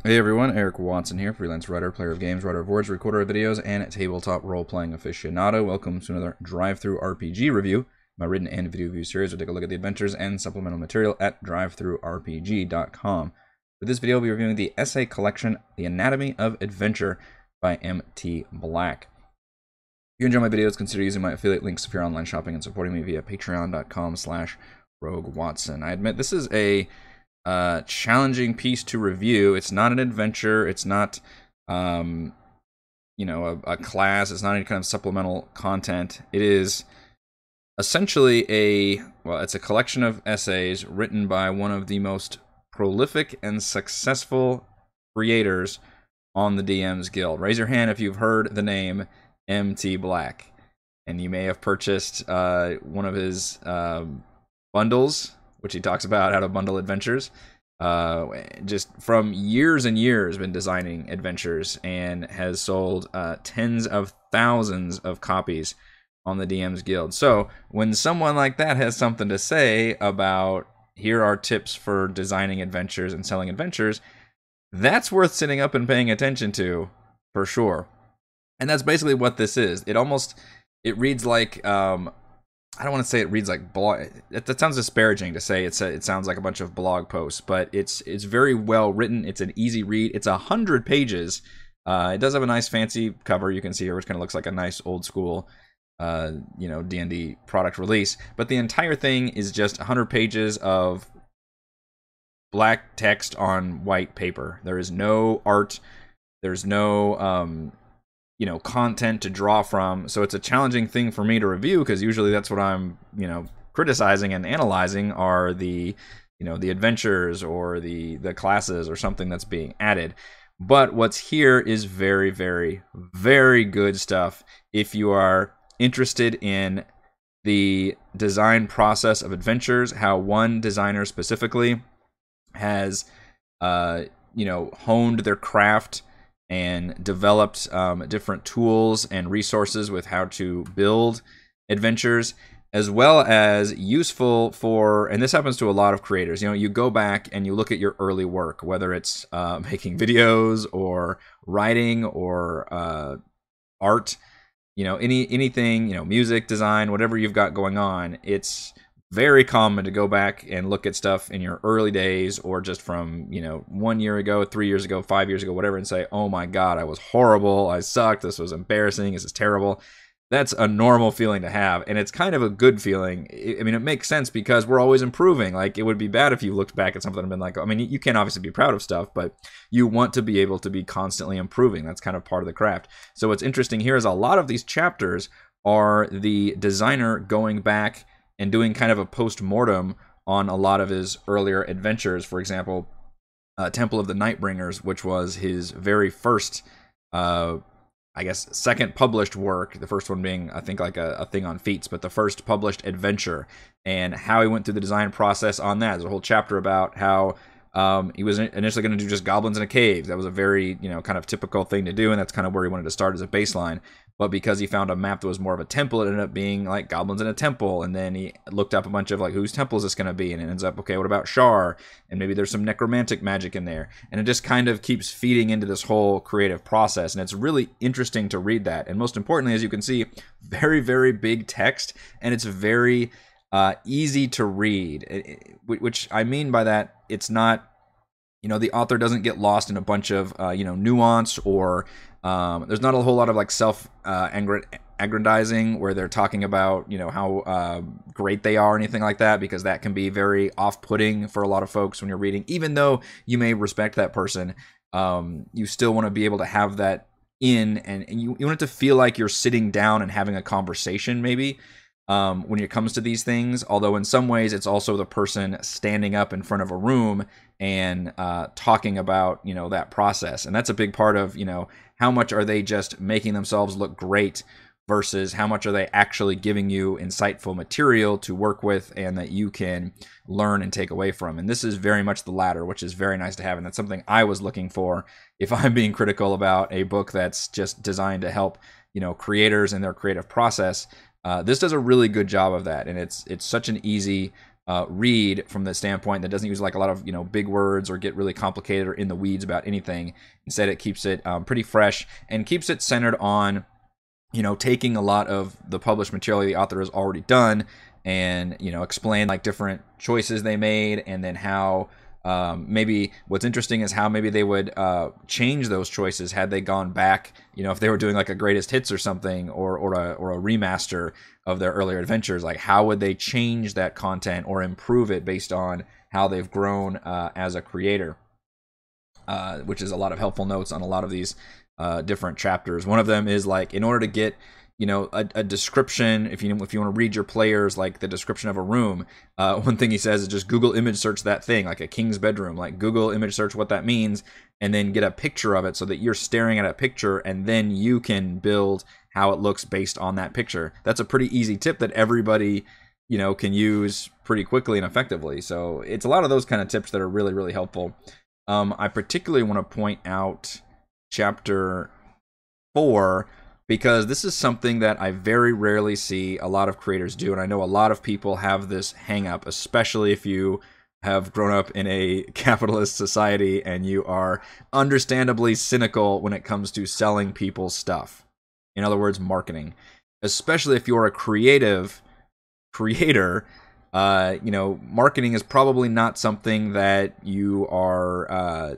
Hey everyone, Eric Watson here, freelance writer, player of games, writer of words, recorder of videos, and tabletop role-playing aficionado. Welcome to another DriveThruRPG review. My written and video review series will take a look at the adventures and supplemental material at DriveThruRPG.com. For this video, we'll be reviewing the essay collection, The Anatomy of Adventure by M.T. Black. If you enjoy my videos, consider using my affiliate links if you're online shopping and supporting me via patreon.com/RogueWatson. I admit this is a challenging piece to review. It's not an adventure. It's not, a class. It's not any kind of supplemental content. It is essentially it's a collection of essays written by one of the most prolific and successful creators on the DM's Guild. Raise your hand if you've heard the name M.T. Black, and you may have purchased one of his bundles, which he talks about how to bundle adventures. Just from years and years been designing adventures and has sold tens of thousands of copies on the DM's Guild. So when someone like that has something to say about here are tips for designing adventures and selling adventures, that's worth sitting up and paying attention to for sure. And that's basically what this is. It reads like I don't want to say it reads like blog. That sounds disparaging to say. It sounds like a bunch of blog posts, but it's very well written. It's an easy read. It's 100 pages. It does have a nice fancy cover. You can see here, which kind of looks like a nice old school, D&D product release. But the entire thing is just 100 pages of black text on white paper. There is no art. There's no content to draw from. So it's a challenging thing for me to review because usually that's what I'm, criticizing and analyzing are the adventures or the classes or something that's being added. But what's here is very, very, very good stuff if you are interested in the design process of adventures, how one designer specifically has, honed their craft and developed different tools and resources with how to build adventures, as well as useful for, and this happens to a lot of creators, you go back and you look at your early work, whether it's making videos or writing or art, anything, music, design, whatever you've got going on, it's very common to go back and look at stuff in your early days or just from, 1 year ago, 3 years ago, 5 years ago, whatever, and say, oh my God, I was horrible. I sucked. This was embarrassing. This is terrible. That's a normal feeling to have. And it's kind of a good feeling. I mean, it makes sense because we're always improving. Like, it would be bad if you looked back at something and been like, you can obviously be proud of stuff, but you want to be able to be constantly improving. That's kind of part of the craft. So what's interesting here is a lot of these chapters are the designer going back and doing kind of a post-mortem on a lot of his earlier adventures. For example, Temple of the Nightbringers, which was his very first, second published work. The first one being, I think, like a thing on feats, but the first published adventure, and how he went through the design process on that. There's a whole chapter about how he was initially going to do just goblins in a cave. That was a very, kind of typical thing to do, and that's kind of where he wanted to start as a baseline. But because he found a map that was more of a temple, it ended up being like goblins in a temple. And then he looked up a bunch of like, whose temple is this going to be? And it ends up, okay, what about Shar? And maybe there's some necromantic magic in there. And it just kind of keeps feeding into this whole creative process. And it's really interesting to read that. And most importantly, as you can see, very, very big text. And it's very easy to read, which I mean by that, it's not, the author doesn't get lost in a bunch of, nuance or there's not a whole lot of like self-aggrandizing where they're talking about, how great they are or anything like that, because that can be very off-putting for a lot of folks when you're reading. Even though you may respect that person, you still want to be able to have that and you want it to feel like you're sitting down and having a conversation maybe. When it comes to these things, although in some ways it's also the person standing up in front of a room and talking about, that process. And that's a big part of, how much are they just making themselves look great versus how much are they actually giving you insightful material to work with and that you can learn and take away from. And this is very much the latter, which is very nice to have. And that's something I was looking for if I'm being critical about a book that's just designed to help, creators in their creative process. This does a really good job of that, and it's such an easy read from the standpoint that doesn't use like a lot of big words or get really complicated or in the weeds about anything. Instead, it keeps it pretty fresh and keeps it centered on taking a lot of the published material the author has already done and explain like different choices they made, and then how maybe what's interesting is how maybe they would change those choices had they gone back, if they were doing like a greatest hits or something, or a remaster of their earlier adventures. Like, how would they change that content or improve it based on how they've grown as a creator, which is a lot of helpful notes on a lot of these different chapters. One of them is like, in order to get a description, if you want to read your players like the description of a room, one thing he says is just Google image search that thing, like a king's bedroom, like Google image search what that means, and then get a picture of it so that you're staring at a picture, and then you can build how it looks based on that picture. That's a pretty easy tip that everybody can use pretty quickly and effectively. So it's a lot of those kind of tips that are really, really helpful. I particularly want to point out chapter 4, because this is something that I very rarely see a lot of creators do, and I know a lot of people have this hang up, especially if you have grown up in a capitalist society and you are understandably cynical when it comes to selling people stuff. In other words, marketing. Especially if you're a creator, marketing is probably not something that you are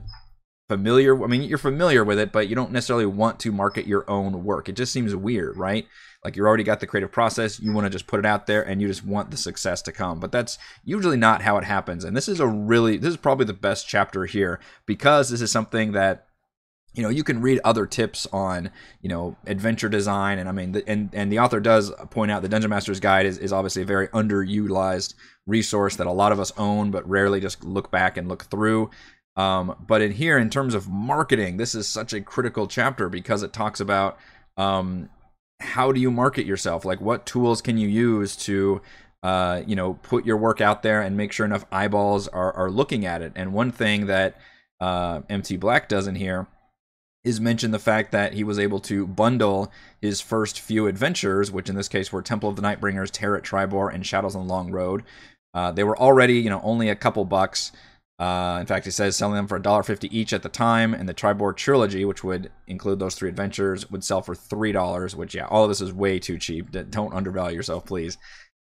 familiar. I mean, you're familiar with it, but you don't necessarily want to market your own work. It just seems weird, right? Like, you already got the creative process, you want to just put it out there, and you just want the success to come. But that's usually not how it happens. And this is probably the best chapter here, because this is something that you can read other tips on, adventure design. And I mean, and the author does point out the Dungeon Master's Guide is obviously a very underutilized resource that a lot of us own, but rarely just look back and look through. But in here, in terms of marketing, this is such a critical chapter, because it talks about how do you market yourself? Like, what tools can you use to put your work out there and make sure enough eyeballs are looking at it. And one thing that MT Black does in here is mention the fact that he was able to bundle his first few adventures, which in this case were Temple of the Nightbringers, Terror at Tribor, and Shadows on the Long Road. They were already, only a couple bucks. In fact, he says selling them for $1.50 each at the time, and the Tribor trilogy, which would include those 3 adventures, would sell for $3, which, yeah, all of this is way too cheap. Don't undervalue yourself, please.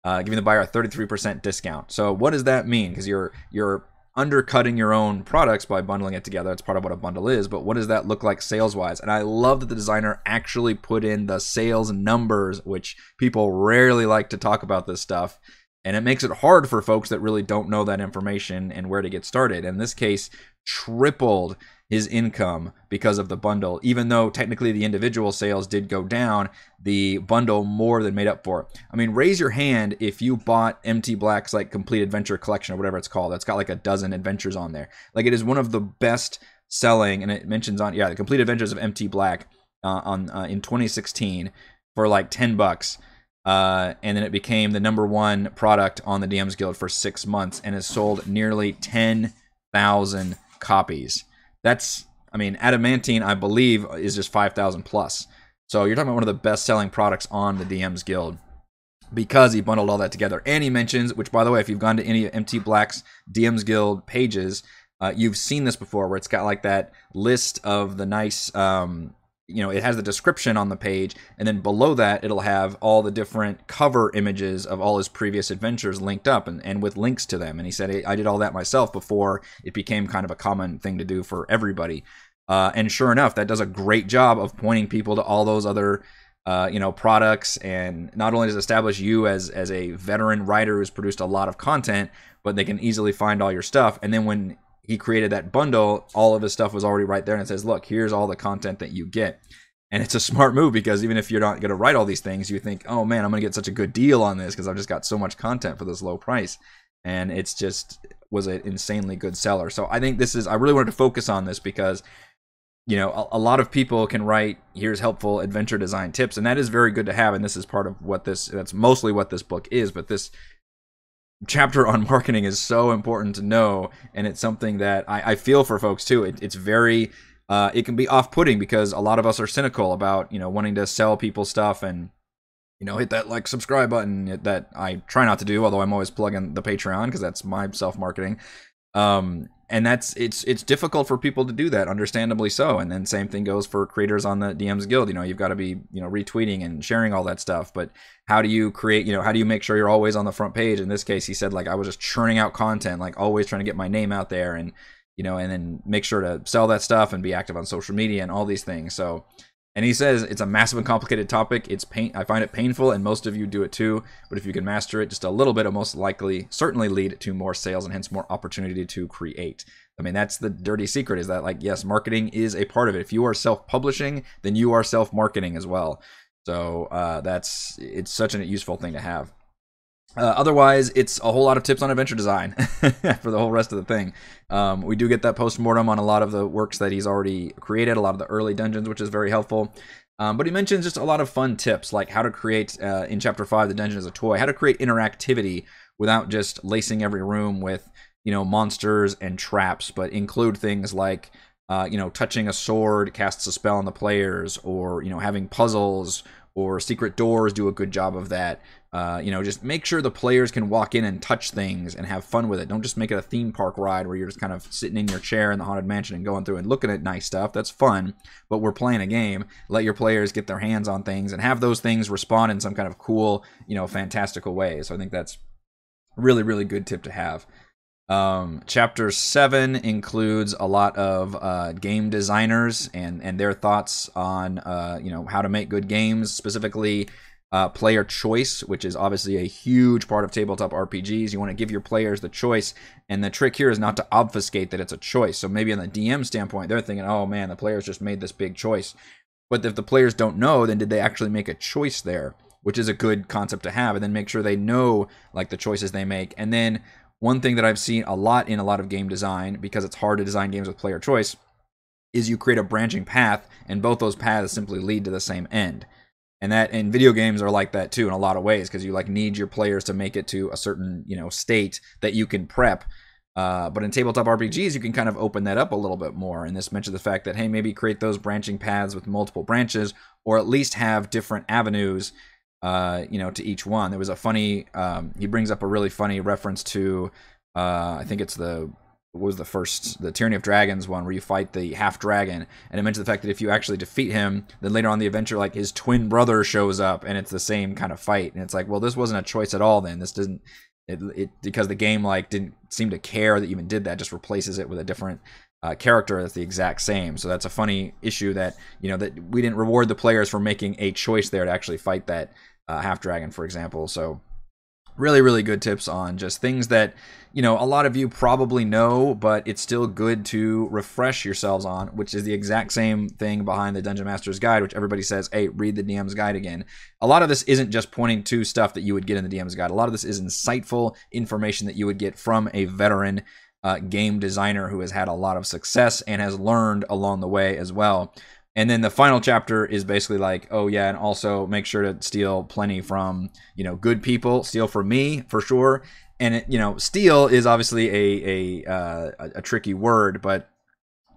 Giving the buyer a 33% discount. So what does that mean? Because you're undercutting your own products by bundling it together. That's part of what a bundle is, but what does that look like sales-wise? And I love that the designer actually put in the sales numbers, which people rarely like to talk about this stuff. And it makes it hard for folks that really don't know that information and where to get started. In this case, tripled his income because of the bundle. Even though technically the individual sales did go down, the bundle more than made up for it. I mean, raise your hand if you bought MT Black's like Complete Adventure Collection or whatever it's called. That's got like a dozen adventures on there. Like, it is one of the best selling, and it mentions on, the Complete Adventures of MT Black in 2016 for like $10. And then it became the #1 product on the DMs Guild for 6 months and has sold nearly 10,000 copies. That's, I mean, Adamantine, I believe, is just 5,000 plus. So you're talking about one of the best-selling products on the DMs Guild because he bundled all that together. And he mentions, which, by the way, if you've gone to any of MT Black's DMs Guild pages, you've seen this before, where it's got like that list of the nice... it has the description on the page, and then below that it'll have all the different cover images of all his previous adventures linked up and with links to them. And he said, hey, I did all that myself before it became kind of a common thing to do for everybody. And sure enough, that does a great job of pointing people to all those other products, and not only does it establish you as a veteran writer who's produced a lot of content, but they can easily find all your stuff. And then when he created that bundle, all of his stuff was already right there, and it says, look, here's all the content that you get. And it's a smart move, because even if you're not going to write all these things, you think, oh man, I'm going to get such a good deal on this because I've just got so much content for this low price. And it's just was an insanely good seller. So I think I really wanted to focus on this because, a lot of people can write, here's helpful adventure design tips, and that is very good to have. And this is part of that's mostly what this book is, but this chapter on marketing is so important to know, and it's something that I feel for folks too. It's very it can be off-putting because a lot of us are cynical about wanting to sell people stuff, and hit that like subscribe button that I try not to do, although I'm always plugging the Patreon because that's my self-marketing. And it's difficult for people to do that, understandably so. And then same thing goes for creators on the DMs Guild. You've got to be, retweeting and sharing all that stuff. But how do you create, how do you make sure you're always on the front page? In this case, he said, like, I was just churning out content, like always trying to get my name out there and, and then make sure to sell that stuff and be active on social media and all these things. So, and he says it's a massive and complicated topic. I find it painful, and most of you do it too. But if you can master it just a little bit, it'll most likely certainly lead to more sales and hence more opportunity to create. I mean, that's the dirty secret, is that, like, yes, marketing is a part of it. If you are self-publishing, then you are self-marketing as well. So it's such a useful thing to have. Otherwise, it's a whole lot of tips on adventure design for the whole rest of the thing. We do get that post-mortem on a lot of the works that he's already created, a lot of the early dungeons, which is very helpful. But he mentions just a lot of fun tips, like how to create, in Chapter 5, the dungeon is a toy, how to create interactivity without just lacing every room with, monsters and traps, but include things like, touching a sword casts a spell on the players, or, having puzzles or secret doors do a good job of that. Just make sure the players can walk in and touch things and have fun with it. Don't just make it a theme park ride where you're just kind of sitting in your chair in the Haunted Mansion and going through and looking at nice stuff. That's fun, but we're playing a game. Let your players get their hands on things and have those things respond in some kind of cool, fantastical way. So I think that's really, really good tip to have. Chapter 7 includes a lot of game designers and their thoughts on how to make good games, specifically player choice, which is obviously a huge part of tabletop RPGs. You want to give your players the choice, and the trick here is not to obfuscate that it's a choice. So maybe on the DM standpoint, they're thinking, oh man, the players just made this big choice. But if the players don't know, then did they actually make a choice there? Which is a good concept to have, and then make sure they know, like, the choices they make. And then one thing that I've seen a lot in a lot of game design, because it's hard to design games with player choice, is you create a branching path, and both those paths simply lead to the same end. And video games are like that too in a lot of ways, because you need your players to make it to a certain state that you can prep. But in tabletop RPGs, you can kind of open that up a little bit more. And this mentions the fact that, hey, maybe create those branching paths with multiple branches, or at least have different avenues, to each one. There was a funny, he brings up a really funny reference to, I think it's the Tyranny of Dragons one, where you fight the half dragon, and it mentions the fact that if you actually defeat him, then later on in the adventure, like, his twin brother shows up, and it's the same kind of fight. And it's like, well, this wasn't a choice at all then. This didn't, because the game, like, didn't seem to care that you even did that, just replaces it with a different character that's the exact same. So that's a funny issue that, that we didn't reward the players for making a choice there to actually fight that half dragon, for example. So really, really good tips on just things that, a lot of you probably know, but it's still good to refresh yourselves on, which is the exact same thing behind the Dungeon Master's Guide, which everybody says, hey, read the DM's Guide again. A lot of this isn't just pointing to stuff that you would get in the DM's Guide. A lot of this is insightful information that you would get from a veteran game designer who has had a lot of success and has learned along the way as well. And then the final chapter is basically like, oh yeah, and also make sure to steal plenty from, good people. Steal from me, for sure. And steal is obviously a tricky word, but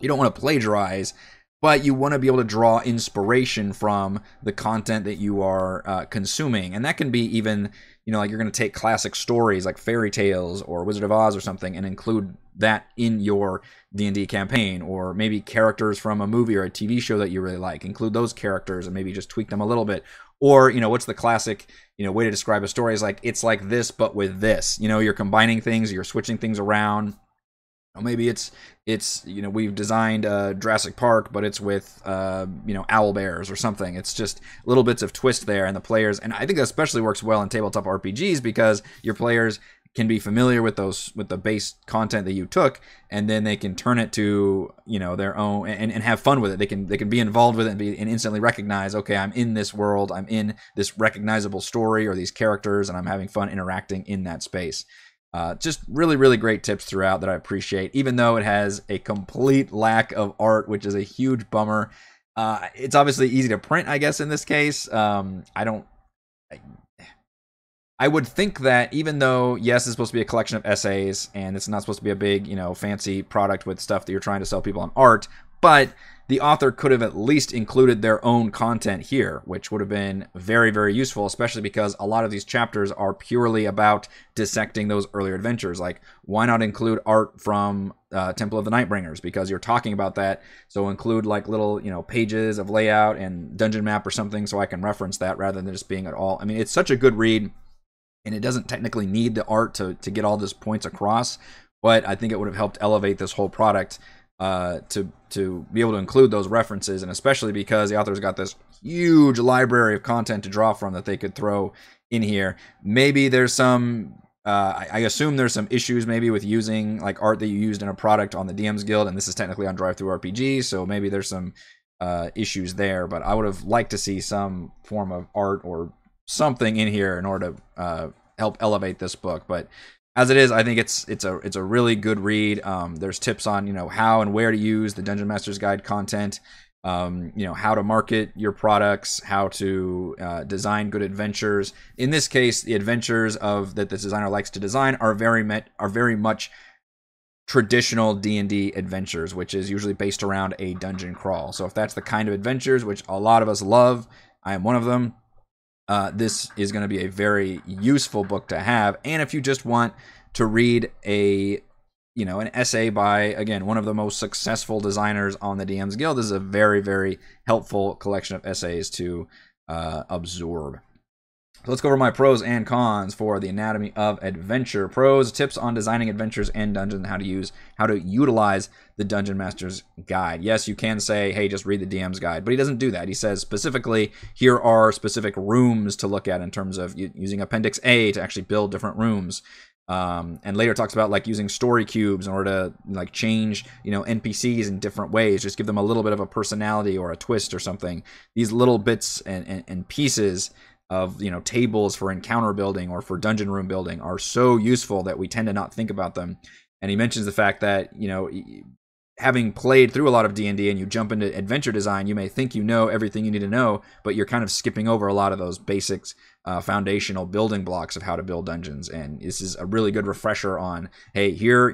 you don't want to plagiarize, but you want to be able to draw inspiration from the content that you are consuming. And that can be even, like, you're going to take classic stories like fairy tales or Wizard of Oz or something and include that in your D&D campaign, or maybe characters from a movie or a TV show that you really like. Include those characters and maybe just tweak them a little bit. Or, what's the classic, way to describe a story is like, it's like this, but with this. You're combining things, you're switching things around. Maybe it's we've designed Jurassic Park, but it's with owl bears or something. It's just little bits of twist there, and the players, and I think that especially works well in tabletop RPGs, because your players can be familiar with the base content that you took, and then they can turn it to their own and have fun with it. They can be involved with it and instantly recognize, okay, I'm in this world, I'm in this recognizable story or these characters, and I'm having fun interacting in that space. Just really, really great tips throughout that I appreciate, even though it has a complete lack of art, which is a huge bummer. It's obviously easy to print, I guess, in this case. I would think that even though, yes, it's supposed to be a collection of essays, and it's not supposed to be a big, fancy product with stuff that you're trying to sell people on art, But the author could have at least included their own content here, which would have been very, very useful, especially because a lot of these chapters are purely about dissecting those earlier adventures. Like, why not include art from Temple of the Nightbringers? Because you're talking about that. So include like little, pages of layout and dungeon map or something so I can reference that rather than just being at all. I mean, it's such a good read, and it doesn't technically need the art to get all these points across, but I think it would have helped elevate this whole product to be able to include those references, and especially because the author's got this huge library of content to draw from that they could throw in here. Maybe there's some, I assume there's some issues maybe with using like art that you used in a product on the DM's Guild, and this is technically on DriveThruRPG, so maybe there's some issues there, but I would have liked to see some form of art or something in here in order to help elevate this book. But as it is, I think it's a really good read. There's tips on how and where to use the Dungeon Master's Guide content, how to market your products, how to design good adventures. In this case, the adventures that this designer likes to design are very much traditional D&D adventures, which is usually based around a dungeon crawl. So if that's the kind of adventures which a lot of us love, I am one of them. This is going to be a very useful book to have. And if you just want to read an essay by, again, one of the most successful designers on the DM's Guild, this is a very, very helpful collection of essays to absorb. So let's go over my pros and cons for the Anatomy of Adventure. Pros: tips on designing adventures and dungeons, and how to utilize the Dungeon Master's Guide. Yes, you can say, hey, just read the DM's Guide, but he doesn't do that. He says specifically, here are specific rooms to look at in terms of using Appendix A to actually build different rooms. And later talks about like using story cubes in order to like change, NPCs in different ways. Just give them a little bit of a personality or a twist or something. These little bits and pieces of tables for encounter building or for dungeon room building are so useful that we tend to not think about them. And he mentions the fact that having played through a lot of D&D and you jump into adventure design, you may think you know everything you need to know, but you're kind of skipping over a lot of those basics, foundational building blocks of how to build dungeons. And this is a really good refresher on, hey, here,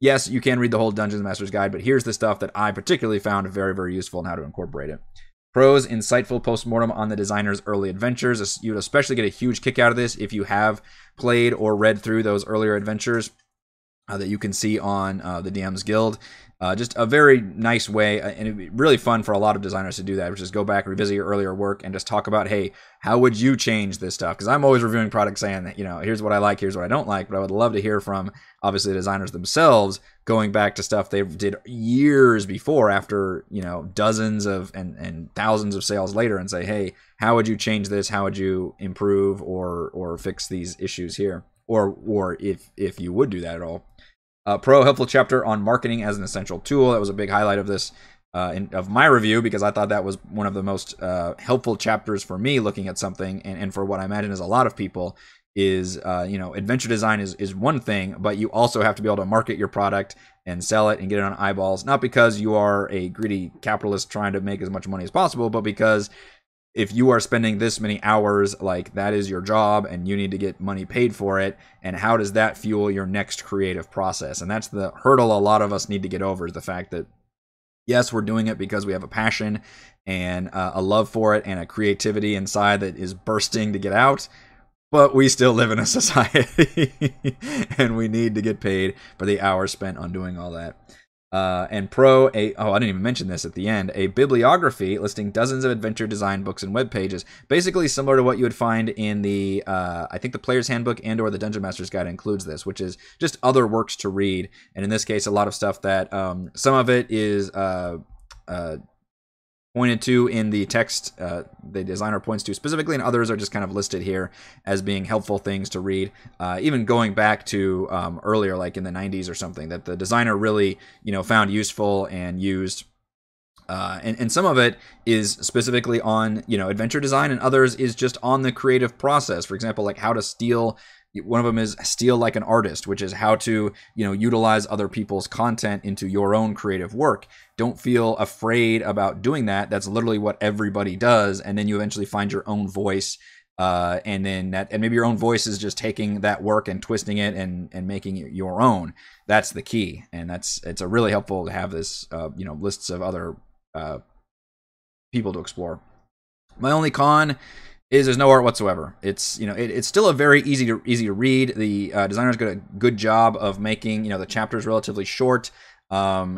yes, you can read the whole Dungeon Master's Guide, but here's the stuff that I particularly found very, very useful and how to incorporate it. Pros: insightful postmortem on the designer's early adventures. You'd especially get a huge kick out of this if you have played or read through those earlier adventures that you can see on the DM's Guild. Just a very nice way, and it'd be really fun for a lot of designers to do that, which is go back, revisit your earlier work, and just talk about, hey, how would you change this stuff? Because I'm always reviewing products saying that, here's what I like, here's what I don't like, but I would love to hear from, obviously, the designers themselves, going back to stuff they did years before, after, dozens of and thousands of sales later, and say, hey, how would you change this? How would you improve or fix these issues here? Or if you would do that at all. Pro: helpful chapter on marketing as an essential tool. That was a big highlight of this, of my review, because I thought that was one of the most helpful chapters for me looking at something, and for what I imagine is a lot of people, is, adventure design is one thing, but you also have to be able to market your product and sell it and get it on eyeballs, not because you are a greedy capitalist trying to make as much money as possible, but because if you are spending this many hours, like, that is your job and you need to get money paid for it. And how does that fuel your next creative process? And that's the hurdle a lot of us need to get over, is the fact that, yes, we're doing it because we have a passion and a love for it and a creativity inside that is bursting to get out. But we still live in a society and we need to get paid for the hours spent on doing all that. And pro: I didn't even mention this at the end, a bibliography listing dozens of adventure design books and web pages, basically similar to what you would find in the, I think the Player's Handbook and or the Dungeon Master's Guide includes this, which is just other works to read. And in this case, a lot of stuff that, some of it is pointed to in the text, the designer points to specifically, and others are just kind of listed here as being helpful things to read, even going back to earlier, like in the 90s or something, that the designer really found useful and used. And some of it is specifically on adventure design, and others is just on the creative process. For example, like how to steal. One of them is steal like an artist, which is how to, utilize other people's content into your own creative work. Don't feel afraid about doing that. That's literally what everybody does. And then you eventually find your own voice and then and maybe your own voice is just taking that work and twisting it and making it your own. That's the key, and it's a really helpful to have this lists of other people to explore. My only con is there's no art whatsoever. It's it's still a very easy to read. The designer's got a good job of making the chapters relatively short.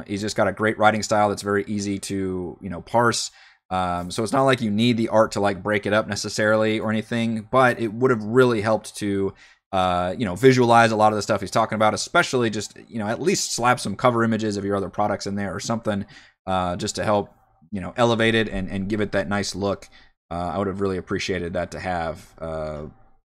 He's just got a great writing style that's very easy to parse. So it's not like you need the art to like break it up necessarily or anything, but it would have really helped to visualize a lot of the stuff he's talking about, especially just at least slap some cover images of your other products in there or something, just to help elevate it and give it that nice look. I would have really appreciated that to have.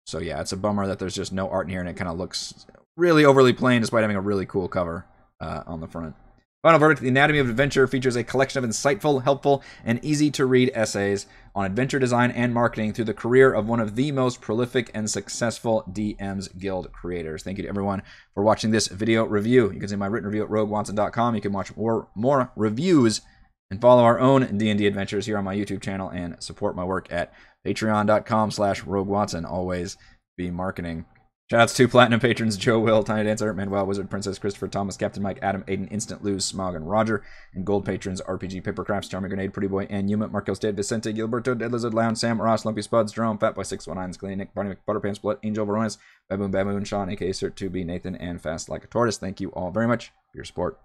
So yeah, it's a bummer that there's just no art in here and it kind of looks really overly plain despite having a really cool cover on the front. Final verdict: The Anatomy of Adventure features a collection of insightful, helpful, and easy-to-read essays on adventure design and marketing through the career of one of the most prolific and successful DMs Guild creators. Thank you to everyone for watching this video review. You can see my written review at roguewatson.com. You can watch more reviews and follow our own D&D adventures here on my YouTube channel and support my work at patreon.com/roguewatson. Always be marketing. Shoutouts to Platinum patrons Joe Will, Tiny Dancer, Manuel, Wizard, Princess, Christopher, Thomas, Captain Mike, Adam, Aiden, Instant Lose, Smog, and Roger. And gold patrons RPG, Papercrafts, Charming Grenade, Pretty Boy, and Yuma, Marcos, Dave, Vicente, Gilberto, Dead Lizard, Lounge, Sam, Ross, Lumpy Spuds, Jerome, Fatboy 619, Scalene, Nick, Barney McButterpants, Split, Angel, Veronis, Baboon, Sean, aka Cert2B, Nathan, and Fast Like a Tortoise. Thank you all very much for your support.